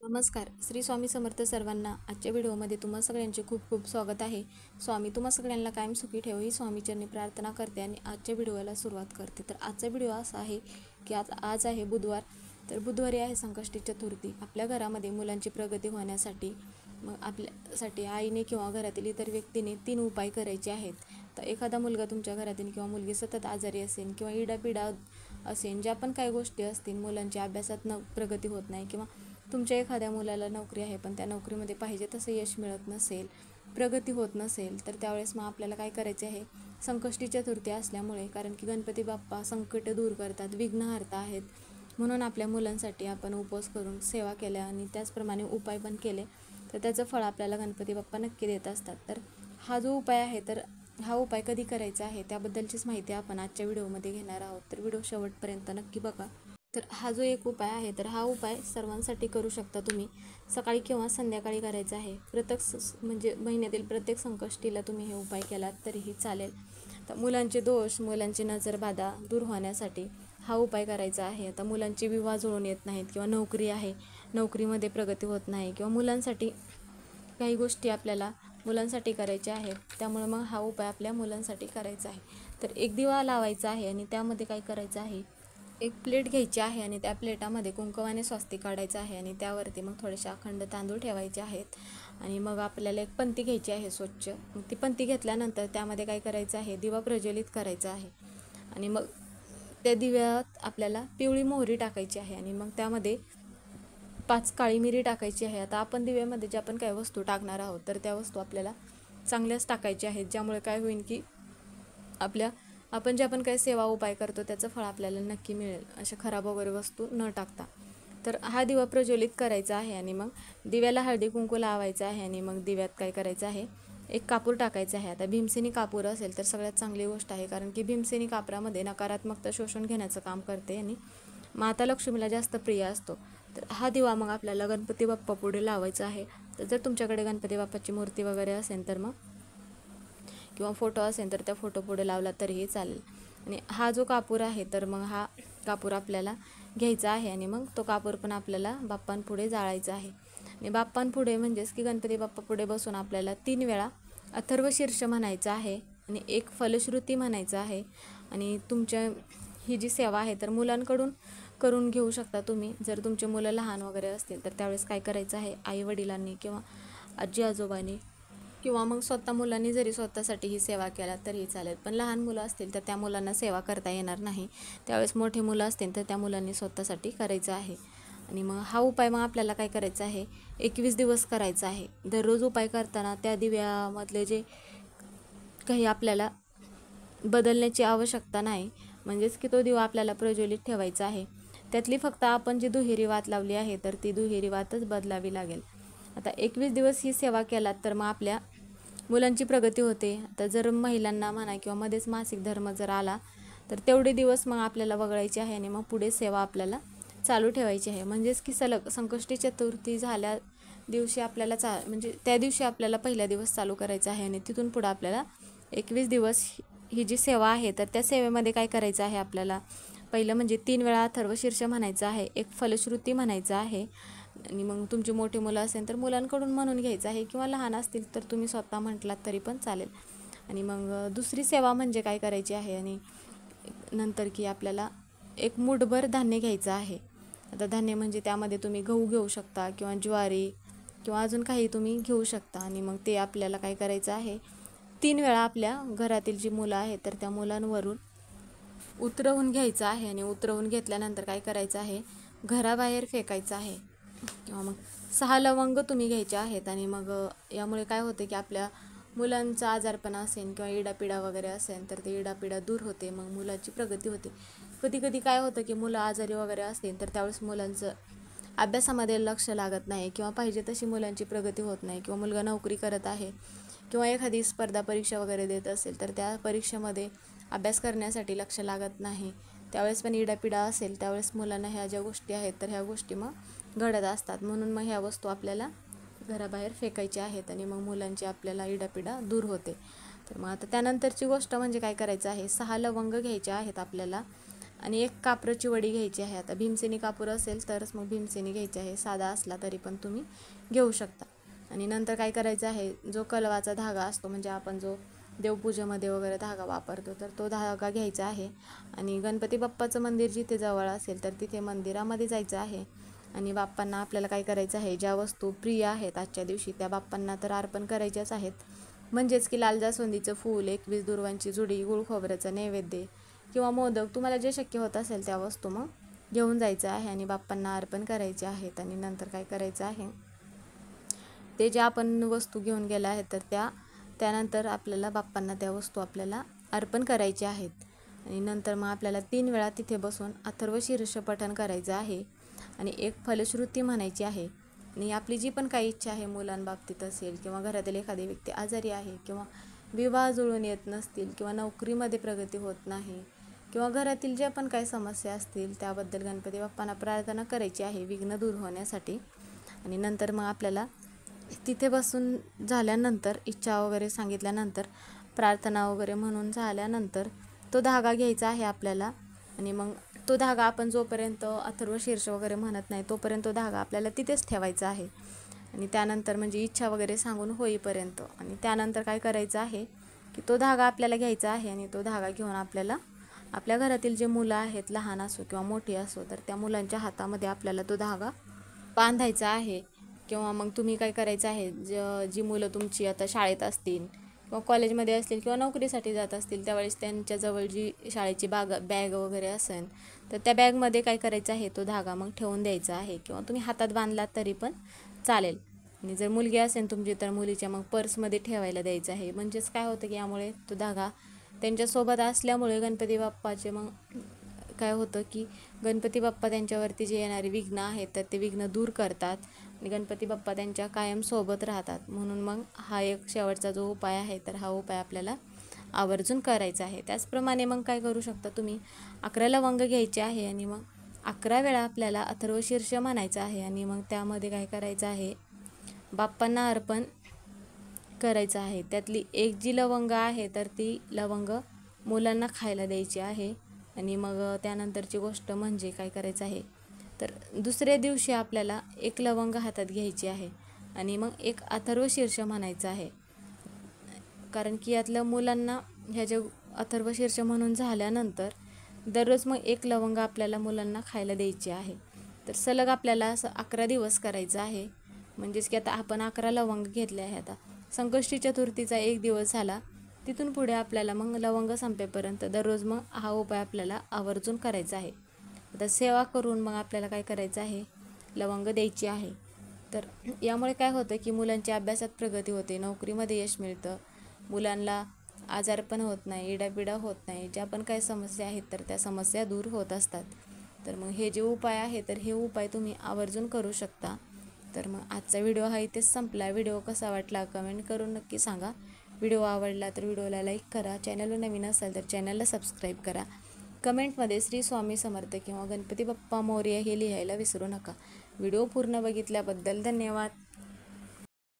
नमस्कार. श्री स्वामी समर्थ सर्वांना. आजच्या व्हिडिओमध्ये तुम्हा सगळ्यांचे खूप खूप स्वागत आहे. स्वामी तुम्हा सगळ्यांना कायम सुखी ठेवो ही स्वामीचरणी प्रार्थना करते आणि आजच्या व्हिडिओला सुरुवात करते. तर आजचा व्हिडिओ असा आहे की आज आहे बुधवार. तर बुधवारी आहे संकष्टी चतुर्थी. आपल्या घरामध्ये मुलांची प्रगती होण्यासाठी मग आपल्यासाठी आईने किंवा घरातील इतर व्यक्तीने 3 उपाय करायचे आहेत. तर एखादा मुलगा तुमच्या घरातील किंवा मुलगी सतत आजारी असेल किंवा इडापिडा असेल, ज्या पण काही गोष्टी असतील, मुलांची अभ्यासात प्रगती होत नाही किंवा तुमच्या एखाद्या मुलाला नोकरी आहे पण त्या नोकरीमध्ये पाहिजे तसं यश मिळत नसेल, प्रगती होत नसेल, तर त्यावेळेस मग आपल्याला काय करायचे आहे, संकष्टी चतुर्थी असल्यामुळे, कारण की गणपती बाप्पा संकट दूर करतात, विघ्नहर्ता आहेत, म्हणून आपल्या मुलांसाठी आपण उपवास करून सेवा केल्या आणि त्याचप्रमाणे उपाय पण केले तर त्याचं फळ आपल्याला गणपती बाप्पा नक्की देत असतात. तर हा जो उपाय आहे, तर हा उपाय कधी करायचा आहे त्याबद्दलचीच माहिती आपण आजच्या व्हिडिओमध्ये घेणार आहोत. तर व्हिडिओ शेवटपर्यंत नक्की बघा. तर हा जो एक उपाय आहे, तर हा उपाय सर्वांसाठी करू शकता तुम्ही. सकाळी किंवा संध्याकाळी करायचा आहे. म्हणजे महिन्यातील प्रत्येक संकष्टीला तुम्ही हे उपाय केलात तरीही चालेल. तर मुलांचे दोष, मुलांची नजरबाधा दूर होण्यासाठी हा उपाय करायचा आहे. आता मुलांचे विवाह जुळून येत नाहीत किंवा नोकरी आहे, नोकरीमध्ये प्रगती होत नाही किंवा मुलांसाठी काही गोष्टी आपल्याला मुलांसाठी करायच्या आहेत, त्यामुळे मग हा उपाय आपल्या मुलांसाठी करायचा आहे. तर एक दिवा लावायचा आहे आणि त्यामध्ये काय करायचं आहे, एक प्लेट घ्यायची आहे आणि त्या प्लेटामध्ये कुंकवाने स्वस्तिक काढायचं आहे आणि त्यावरती मग थोडेसे अखंड तांदूळ ठेवायचे आहेत आणि मग आपल्याला एक पंती घ्यायची आहे स्वच्छ. मग ती पंती घेतल्यानंतर त्यामध्ये काय करायचं आहे, दिवा प्रज्वलित करायचा आहे आणि मग त्या दिव्यात आपल्याला पिवळी मोहरी टाकायची आहे आणि मग त्यामध्ये 5 काळी मिरी टाकायची आहे. आता आपण दिव्यामध्ये ज्या पण काही वस्तू टाकणार आहोत तर त्या वस्तू आपल्याला चांगल्याच टाकायच्या आहेत, ज्यामुळे काय होईल की आपण जे आपण काही सेवा उपाय करतो त्याचं फळ आपल्याला नक्की मिळेल, अशा खराब वगैरे वस्तू न टाकता. तर हा दिवा प्रज्वलित करायचा आहे आणि मग दिव्याला हळदी कुंकू लावायचं आहे आणि मग दिव्यात काय करायचं आहे, एक कापूर टाकायचा आहे. आता भीमसेनी कापूर असेल तर सगळ्यात चांगली गोष्ट आहे, कारण की भीमसेनी कापरामध्ये नकारात्मकता शोषून घेण्याचं काम करते आणि माता लक्ष्मीला जास्त प्रिय असतो. तर हा दिवा मग आपल्याला गणपती बाप्पा पुढे लावायचा आहे. तर जर तुमच्याकडे गणपती बाप्पाची मूर्ती वगैरे असेल तर मग किंवा फोटो असेल तर त्या फोटो पुढे लावला तरीही चालेल. आणि हा जो कापूर आहे, तर मग हा कापूर आपल्याला घ्यायचा आहे आणि मग तो कापूर पण आपल्याला बाप्पांपुढे जाळायचा आहे. आणि बाप्पांपुढे म्हणजेच की गणपती बाप्पा पुढे बसून आपल्याला 3 वेळा अथर्वशीर्ष म्हणायचं आहे आणि एक फलश्रुती म्हणायचं आहे. आणि तुमच्या ही जी सेवा आहे तर मुलांकडून करून घेऊ शकता तुम्ही. जर तुमचे मुलं लहान वगैरे असतील तर त्यावेळेस काय करायचं आहे, आई वडिलांनी किंवा आजी आजोबांनी किंवा मग स्वतः मुलांनी जरी स्वतःसाठी ही सेवा केला तरीही चालेल. पण लहान मुलं असतील तर त्या मुलांना सेवा करता येणार नाही, त्यावेळेस मोठे मुलं असतील तर त्या मुलांनी स्वतःसाठी करायचं आहे. आणि मग हा उपाय मग आपल्याला काय करायचा आहे, 21 दिवस करायचा आहे. दररोज उपाय करताना त्या दिव्यामधले जे काही आपल्याला बदलण्याची आवश्यकता नाही, म्हणजेच की तो दिवा आपल्याला प्रज्वलित ठेवायचा आहे. त्यातली फक्त आपण जी दुहेरी वात लावली आहे तर ती दुहेरी वातच बदलावी लागेल. आता 21 दिवस ही सेवा केलात तर मग आपल्या मुलांची प्रगती होते. आता जर महिलांना म्हणा किंवा मध्येच मासिक धर्म जर आला तर तेवढे दिवस मग आपल्याला वगळायचे आहे आणि मग पुढे सेवा आपल्याला चालू ठेवायची आहे. म्हणजेच की सलग संकष्टी चतुर्थी झाल्या दिवशी आपल्याला म्हणजे त्या दिवशी आपल्याला पहिला दिवस चालू करायचा आहे आणि तिथून पुढे आपल्याला 21 दिवस ही जी सेवा आहे तर त्या सेवेमध्ये काय करायचं आहे, आपल्याला पहिलं म्हणजे 3 वेळा अथर्वशीर्ष म्हणायचं आहे, एक फलश्रुती म्हणायचं आहे आणि मग तुमची मोठी मुलं असेल तर मुलांकडून म्हणून घ्यायचं आहे किंवा लहान असतील तर तुम्ही स्वतः म्हटलात तरी पण चालेल. आणि मग दुसरी सेवा म्हणजे काय करायची आहे, आणि नंतर की आपल्याला एक मूठभर धान्य घ्यायचं आहे. आता धान्य म्हणजे त्यामध्ये तुम्ही गहू घेऊ शकता किंवा ज्वारी किंवा अजून काही तुम्ही घेऊ शकता. आणि मग ते आपल्याला काय करायचं आहे, 3 वेळा आपल्या घरातील जी मुलं आहेत तर त्या मुलांवरून उतरवून घ्यायचं आहे आणि उतरवून घेतल्यानंतर काय करायचं आहे, घराबाहेर फेकायचं आहे. किंवा मग 6 लवंग तुम्ही घ्यायचे आहेत आणि मग यामुळे काय होते की आपल्या मुलांचा आजारपणा असेल किंवा इडापिडा वगैरे असेल तर ते इडापिडा दूर होते, मग मुलाची प्रगती होते. कधी कधी काय होतं की मुलं आजारी वगैरे असतील तर त्यावेळेस मुलांचं अभ्यासामध्ये लक्ष लागत नाही किंवा पाहिजे तशी मुलांची प्रगती होत नाही किंवा मुलगा नोकरी करत आहे किंवा एखादी स्पर्धा परीक्षा वगैरे देत असेल तर त्या परीक्षेमध्ये अभ्यास करण्यासाठी लक्ष लागत नाही, त्यावेळेस पण इडापिडा असेल त्यावेळेस मुलांना ह्या ज्या गोष्टी आहेत तर ह्या गोष्टी मग घडत असतात. म्हणून मग ह्या वस्तू आपल्याला घराबाहेर फेकायच्या आहेत आणि मग मुलांची आपल्याला इडापिडा दूर होते. तर मग आता त्यानंतरची गोष्ट म्हणजे काय करायचं आहे, 6 लवंग घ्यायचे आहेत आपल्याला आणि एक कापराची वडी घ्यायची आहे. आता भीमसेनी कापूर असेल तरच मग भीमसेनी घ्यायची आहे, साधा असला तरी पण तुम्ही घेऊ शकता. आणि नंतर काय करायचं आहे, जो कलवाचा धागा असतो म्हणजे आपण जो देवपूजेमध्ये वगैरे धागा वापरतो तर तो धागा घ्यायचा आहे. आणि गणपती बाप्पाचं मंदिर जिथे जवळ असेल तर तिथे मंदिरामध्ये जायचं आहे. आणि बाप्पांना आपल्याला काय करायचं आहे, ज्या वस्तू प्रिय आहेत आजच्या दिवशी त्या बाप्पांना तर अर्पण करायच्याच आहेत. म्हणजेच की लाल जास्वंदीचं फूल, 21 दुर्वांची जुडी, गुळ खोबऱ्याचं नैवेद्य किंवा मोदक, तुम्हाला जे शक्य होत असेल त्या वस्तू मग घेऊन जायचं आहे आणि बाप्पांना अर्पण करायचे आहेत. आणि नंतर काय करायचं आहे, ते जे आपण वस्तू घेऊन गेल्या आहेत तर त्यानंतर आपल्याला बाप्पांना त्या वस्तू आपल्याला अर्पण करायच्या आहेत. आणि नंतर मग आपल्याला 3 वेळा तिथे बसून अथर्वशीर्ष पठण करायचं आहे आणि एक फलश्रुती म्हणायची आहे. आणि आपली जी पण काही इच्छा आहे मुलांबाबतीत असेल किंवा घरातील एखादी व्यक्ती आजारी आहे किंवा विवाह जुळून येत नसतील किंवा नोकरीमध्ये प्रगती होत नाही किंवा घरातील ज्या पण काही समस्या असतील त्याबद्दल गणपती बाप्पांना प्रार्थना करायची आहे विघ्न दूर होण्यासाठी. आणि नंतर मग आपल्याला तिथे बसून झाल्यानंतर इच्छा वगैरे सांगितल्यानंतर प्रार्थना वगैरे म्हणून झाल्यानंतर तो धागा घ्यायचा आहे आपल्याला. आणि मग तो धागा आपण जोपर्यंत अथर्वशीर्ष वगैरे म्हणत नाही तोपर्यंत तो धागा आपल्याला तिथेच ठेवायचा आहे. आणि त्यानंतर म्हणजे इच्छा वगैरे सांगून होईपर्यंत. आणि त्यानंतर काय करायचं आहे की तो धागा आपल्याला घ्यायचा आहे आणि तो धागा घेऊन आपल्याला आपल्या घरातील जे मुलं आहेत, लहान असो किंवा मोठी असो, तर त्या मुलांच्या हातामध्ये आपल्याला तो धागा बांधायचा आहे. किंवा मग तुम्ही काय करायचं आहे, जी मुलं तुमची आता शाळेत असतील किंवा कॉलेजमध्ये असतील किंवा नोकरीसाठी जात असतील त्यावेळेस त्यांच्याजवळ जी शाळेची बॅग वगैरे असेल तर त्या बॅगमध्ये काय करायचं आहे, तो धागा मग ठेवून द्यायचा आहे किंवा तुम्ही हातात बांधलात तरी पण चालेल. आणि जर मुलगी असेल तुमची तर मुलीच्या मग पर्समध्ये ठेवायला द्यायचं आहे. म्हणजेच काय होतं की यामुळे तो धागा त्यांच्यासोबत असल्यामुळे गणपती बाप्पाचे मग काय होतं की गणपती बाप्पा त्यांच्यावरती जे येणारे विघ्न आहेत तर ते विघ्न दूर करतात आणि गणपती बाप्पा त्यांच्या कायम सोबत राहतात. म्हणून मग हा एक शेवटचा जो उपाय आहे तर हा उपाय आपल्याला आवर्जून करायचा आहे. त्याचप्रमाणे मग काय करू शकता तुम्ही, 11 लवंग घ्यायचे आहे आणि मग 11 वेळा आपल्याला अथर्वशीर्ष म्हणायचं आहे. आणि मग त्यामध्ये काय करायचं आहे, बाप्पांना अर्पण करायचं आहे. त्यातली एक जी लवंग आहे तर ती लवंग मुलांना खायला द्यायची आहे. आणि मग त्यानंतरची गोष्ट म्हणजे काय करायचं आहे, तर दुसऱ्या दिवशी आपल्याला एक लवंग हातात घ्यायची आहे आणि मग एक अथर्वशीर्ष म्हणायचं आहे. कारण की यातलं मुलांना ह्या जे अथर्वशीर्ष म्हणून झाल्यानंतर दररोज मग एक लवंग आपल्याला मुलांना खायला द्यायची आहे. तर सलग आपल्याला असं 11 दिवस करायचं आहे. म्हणजेच की आता आपण 11 लवंग घेतले आहे. आता संकष्टी चतुर्थीचा एक दिवस झाला, तिथून पुढे आपल्याला मग लवंग संपेपर्यंत दररोज मग हा उपाय आपल्याला आवर्जून करायचा आहे. आता सेवा करून मग आपल्याला काय करायचं आहे, लवंग द्यायची आहे. तर यामुळे काय होतं की मुलांच्या अभ्यासात प्रगती होते, नोकरीमध्ये यश मिळतं, मुलांना आजार पण होत नाही, इडापिडा होत नाही, ज्या पण काही समस्या आहेत तर त्या समस्या दूर होत असतात. तर मग हे जे उपाय आहे तर हे उपाय तुम्ही आवर्जून करू शकता. तर मग आजचा व्हिडिओ हा इथेच संपला. व्हिडिओ कसा वाटला कमेंट करून नक्की सांगा. व्हिडिओ आवडला तर व्हिडिओला लाईक करा, चॅनलवर नवीन असाल तर चॅनलला सबस्क्राईब करा. कमेंटमध्ये श्री स्वामी समर्थ किंवा गणपती बाप्पा मोरया हे लिहायला विसरू नका. व्हिडिओ पूर्ण बघितल्याबद्दल धन्यवाद.